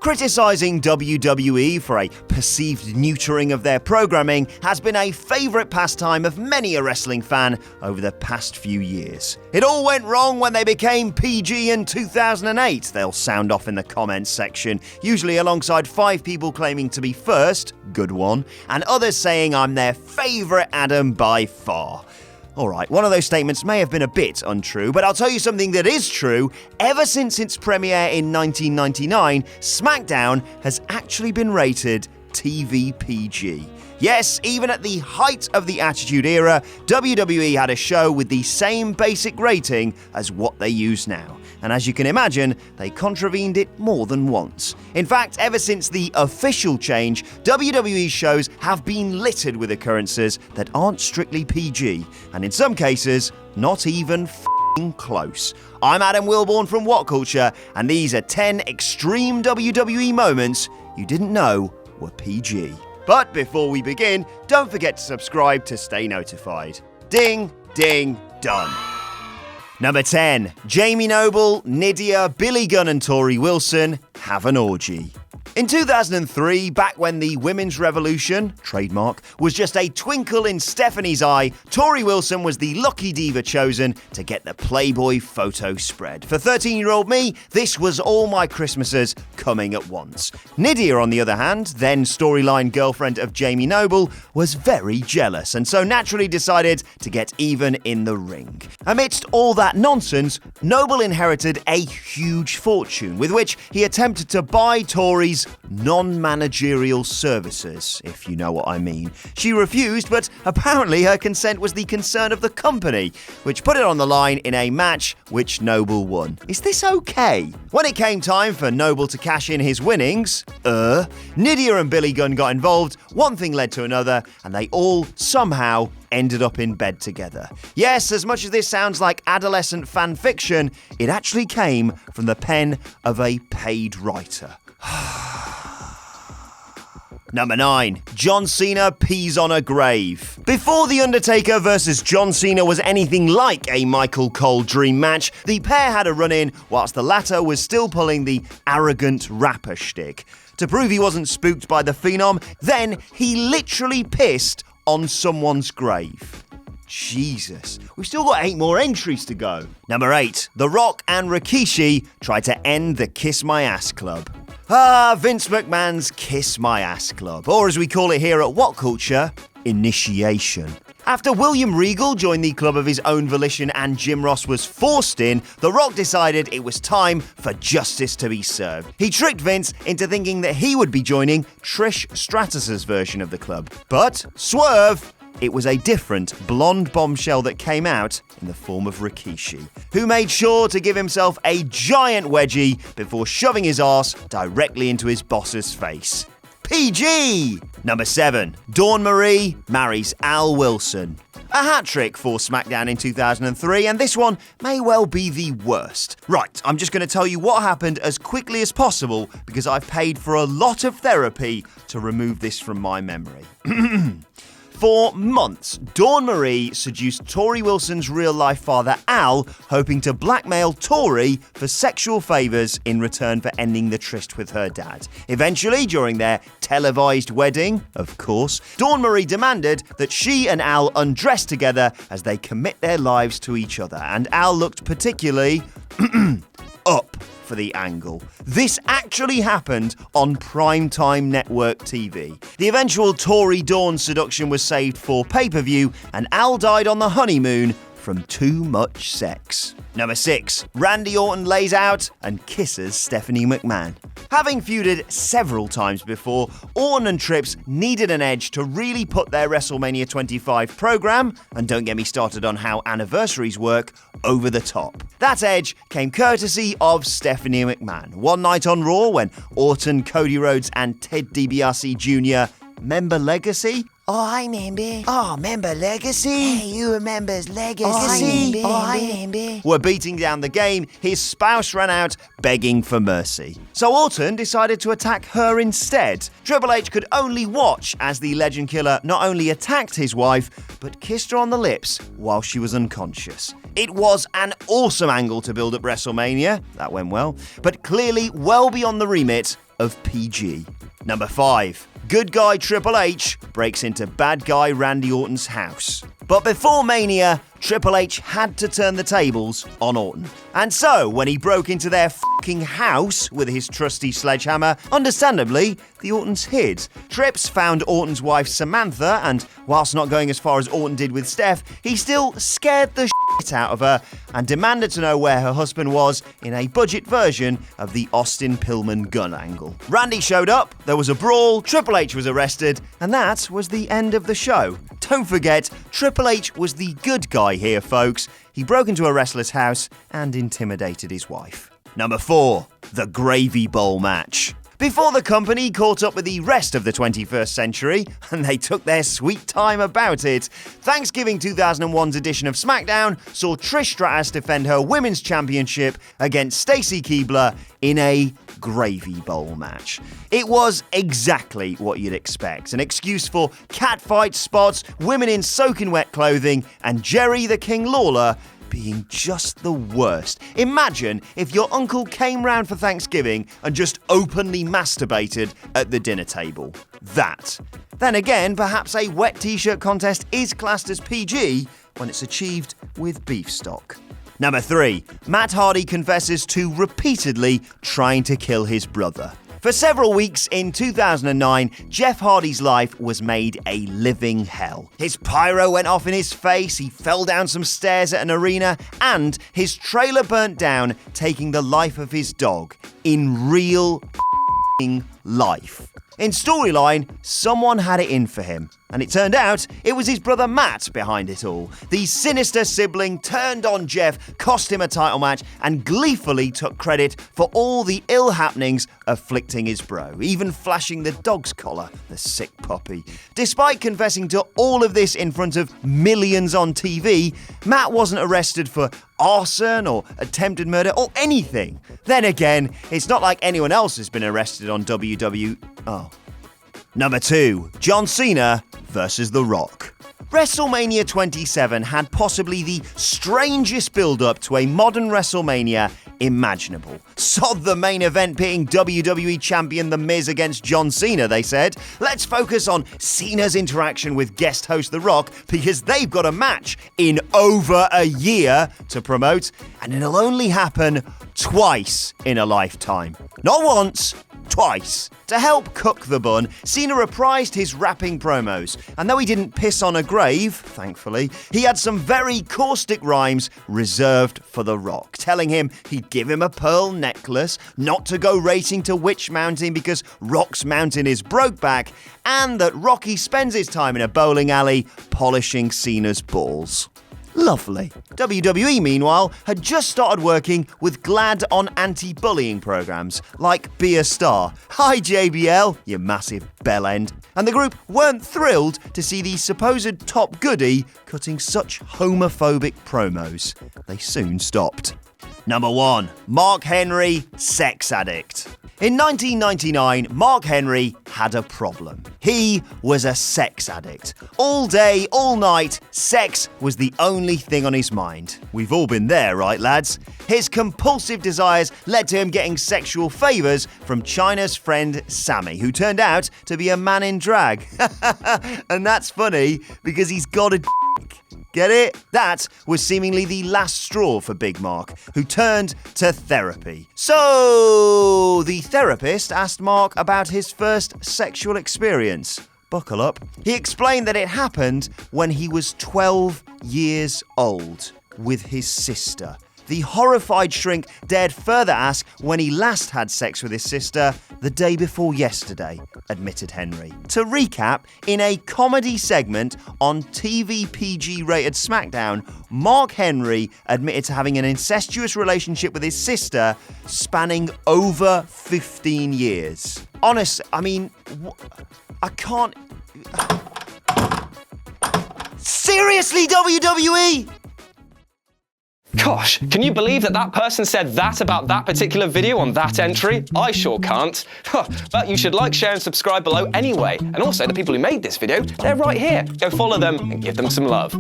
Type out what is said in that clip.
Criticising WWE for a perceived neutering of their programming has been a favourite pastime of many a wrestling fan over the past few years. It all went wrong when they became PG in 2008, they'll sound off in the comments section, usually alongside 5 people claiming to be first, good one, and others saying I'm their favourite Adam by far. Alright, one of those statements may have been a bit untrue, but I'll tell you something that is true. Ever since its premiere in 1999, SmackDown has actually been rated TV PG. Yes, even at the height of the Attitude Era, WWE had a show with the same basic rating as what they use now. And as you can imagine, they contravened it more than once. In fact, ever since the official change, WWE shows have been littered with occurrences that aren't strictly PG, and in some cases, not even close. I'm Adam Wilborn from What Culture, and these are 10 extreme WWE moments you didn't know were PG. But before we begin, don't forget to subscribe to stay notified. Ding, ding, done. Number 10. Jamie Noble, Nydia, Billy Gunn and Tori Wilson have an orgy. In 2003, back when the women's revolution, trademark, was just a twinkle in Stephanie's eye, Tori Wilson was the lucky diva chosen to get the Playboy photo spread. For 13-year-old me, this was all my Christmases coming at once. Nydia, on the other hand, then storyline girlfriend of Jamie Noble, was very jealous and so naturally decided to get even in the ring. Amidst all that nonsense, Noble inherited a huge fortune with which he attempted to buy Tori's non-managerial services, if you know what I mean. She refused, but apparently her consent was the concern of the company, which put it on the line in a match which Noble won. Is this okay? When it came time for Noble to cash in his winnings, Nydia and Billy Gunn got involved, one thing led to another, and they all somehow ended up in bed together. Yes, as much as this sounds like adolescent fan fiction, it actually came from the pen of a paid writer. Number 9. John Cena pees on a grave. Before The Undertaker vs John Cena was anything like a Michael Cole dream match, the pair had a run-in whilst the latter was still pulling the arrogant rapper shtick. To prove he wasn't spooked by the Phenom, then he literally pissed on someone's grave. Jesus, we've still got 8 more entries to go. Number 8. The Rock and Rikishi tried to end the Kiss My Ass Club. Vince McMahon's Kiss My Ass Club, or as we call it here at What Culture, initiation. After William Regal joined the club of his own volition and Jim Ross was forced in, The Rock decided it was time for justice to be served. He tricked Vince into thinking that he would be joining Trish Stratus's version of the club. But, swerve! It was a different blonde bombshell that came out in the form of Rikishi, who made sure to give himself a giant wedgie before shoving his arse directly into his boss's face. PG! Number 7. Dawn Marie marries Al Wilson. A hat-trick for SmackDown in 2003, and this one may well be the worst. Right, I'm just going to tell you what happened as quickly as possible because I've paid for a lot of therapy to remove this from my memory. For months, Dawn Marie seduced Tori Wilson's real-life father Al, hoping to blackmail Tori for sexual favours in return for ending the tryst with her dad. Eventually, during their televised wedding, of course, Dawn Marie demanded that she and Al undress together as they commit their lives to each other, and Al looked particularly up for the angle. This actually happened on primetime network TV. The eventual Tori Dawn seduction was saved for pay-per-view, and Al died on the honeymoon from too much sex. Number 6. Randy Orton lays out and kisses Stephanie McMahon. Having feuded several times before, Orton and Trips needed an edge to really put their WrestleMania 25 program, and don't get me started on how anniversaries work, over the top. That edge came courtesy of Stephanie McMahon. One night on Raw when Orton, Cody Rhodes and Ted DiBiase Jr. Member Legacy? Oh, I remember. Oh, member Legacy? Hey, you remembers Legacy? I remember. Were beating down the game, his spouse ran out begging for mercy. So Orton decided to attack her instead. Triple H could only watch as the Legend Killer not only attacked his wife, but kissed her on the lips while she was unconscious. It was an awesome angle to build up WrestleMania, that went well, but clearly well beyond the remit of PG. Number 5. Good guy Triple H breaks into bad guy Randy Orton's house. But before Mania, Triple H had to turn the tables on Orton. And so, when he broke into their fucking house with his trusty sledgehammer, understandably, the Ortons hid. Trips found Orton's wife Samantha, and whilst not going as far as Orton did with Steph, he still scared the shit out of her and demanded to know where her husband was in a budget version of the Austin Pillman gun angle. Randy showed up, there was a brawl, Triple H was arrested, and that was the end of the show. Don't forget, Triple H was the good guy here, folks. He broke into a wrestler's house and intimidated his wife. Number 4. The Gravy Bowl match. Before the company caught up with the rest of the 21st century, and they took their sweet time about it, Thanksgiving 2001's edition of SmackDown saw Trish Stratus defend her Women's Championship against Stacy Keibler in a Gravy Bowl match. It was exactly what you'd expect. An excuse for catfight spots, women in soaking wet clothing, and Jerry the King Lawler being just the worst. Imagine if your uncle came round for Thanksgiving and just openly masturbated at the dinner table. That. Then again, perhaps a wet t-shirt contest is classed as PG when it's achieved with beef stock. Number 3. Matt Hardy confesses to repeatedly trying to kill his brother. For several weeks in 2009, Jeff Hardy's life was made a living hell. His pyro went off in his face, he fell down some stairs at an arena, and his trailer burnt down, taking the life of his dog in real life. In storyline, someone had it in for him, and it turned out it was his brother Matt behind it all. The sinister sibling turned on Jeff, cost him a title match, and gleefully took credit for all the ill happenings afflicting his bro, even flashing the dog's collar, the sick puppy. Despite confessing to all of this in front of millions on TV, Matt wasn't arrested for arson or attempted murder or anything. Then again, it's not like anyone else has been arrested on WWE. Oh. Number 2. John Cena versus The Rock. WrestleMania 27 had possibly the strangest build-up to a modern WrestleMania imaginable. Sod the main event pitting WWE champion The Miz against John Cena, they said. Let's focus on Cena's interaction with guest host The Rock because they've got a match in over a year to promote, and it'll only happen twice in a lifetime. Not once, twice. To help cook the bun, Cena reprised his rapping promos, and though he didn't piss on a grave, thankfully, he had some very caustic rhymes reserved for The Rock, telling him he'd give him a pearl necklace, not to go racing to Witch Mountain because Rock's mountain is Brokeback, and that Rocky spends his time in a bowling alley polishing Cena's balls. Lovely. WWE, meanwhile, had just started working with GLAAD on anti-bullying programs, like Be a Star. Hi JBL, you massive bellend. And the group weren't thrilled to see the supposed top goodie cutting such homophobic promos. They soon stopped. Number 1. Mark Henry, sex addict. In 1999, Mark Henry had a problem. He was a sex addict. All day, all night, sex was the only thing on his mind. We've all been there, right, lads? His compulsive desires led to him getting sexual favours from China's friend Sammy, who turned out to be a man in drag. And that's funny because he's got a dick. Get it? That was seemingly the last straw for Big Mark, who turned to therapy. So, the therapist asked Mark about his first sexual experience. Buckle up. He explained that it happened when he was 12 years old with his sister. The horrified shrink dared further ask when he last had sex with his sister. The day before yesterday, admitted Henry. To recap, in a comedy segment on TV PG-rated SmackDown, Mark Henry admitted to having an incestuous relationship with his sister spanning over 15 years. Honest, I mean, I can't... Seriously, WWE? Gosh, can you believe that person said that about that particular video on that entry? I sure can't. But you should like, share and subscribe below anyway. And also, the people who made this video, they're right here. Go follow them and give them some love.